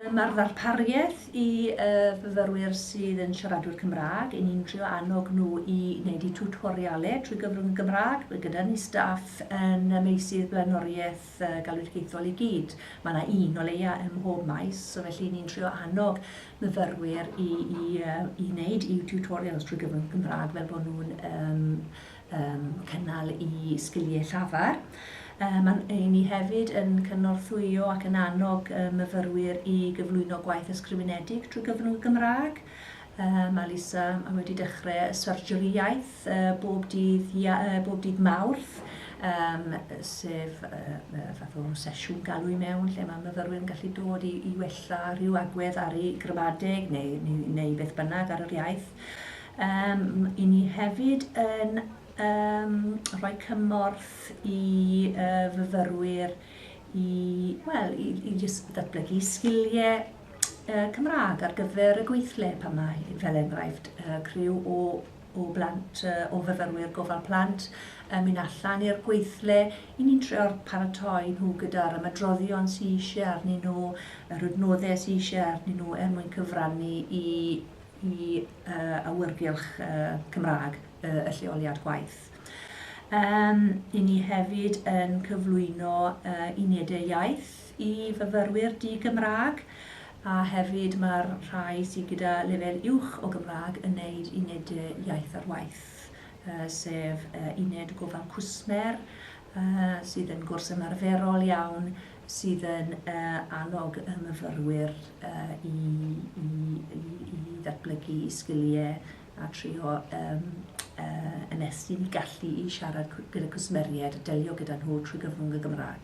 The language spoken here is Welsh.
Mae'r ddarpariaeth i fyfyrwyr sydd yn siaradwyr Cymraeg. I ni'n trio annog nhw i wneud eu tiwtorialau trwy gyfrwng y Gymraeg. Mae gyda ni staff yn y meysydd blaenoriaeth galwadigaethol i gyd. Mae yna un o leia ym mhob maes, so felly ni'n trio annog myfyrwyr i wneud eu tiwtorials trwy gyfrwng y Gymraeg fel bod nhw'n cynnal i sgiliau llafar. Mae ni hefyd yn cynorthwyo ac yn annog myfyrwyr i gyflwyno gwaith ysgrifenedig trwy gyfrwng y Gymraeg. Mae Lisa wedi dechrau surgery Iaith bob dydd Mawrth, sef fath o sesiwn galw i mewn, lle mae myfyrwyr yn gallu dod i wella rhyw agwedd ar ei gramadeg neu beth bynnag ar yr iaith. I ni hefyd yn rhoi cymorth i fyfyrwyr i jyst datblygu sgiliau Cymraeg ar gyfer y gweithle pan mae, fel enghraifft, criw o fyfyrwyr gofal plant mynd allan i'r gweithle. I ni'n trio paratoi nhw gyda'r ymadroddion sydd eisiau arnyn nhw, yr adnoddau sydd eisiau arnyn nhw mwyn cyfrannu i awyrgylch Cymraeg y lleoliad gwaith. I ni hefyd yn cyflwyno unedau iaith i fyfyrwyr di-Gymraeg, a hefyd mae'r rhai sydd gyda lefel uwch o Gymraeg yn gwneud unedau iaith ar waith, sef uned gofal cwsmer sydd yn gwrs ymarferol iawn, sydd yn annog y myfyrwyr i ddatblygu sgiliau a trio ymestyn gallu i siarad gyda cwsmeriaid a delio gyda nhw trwy gyfrwng y Gymraeg.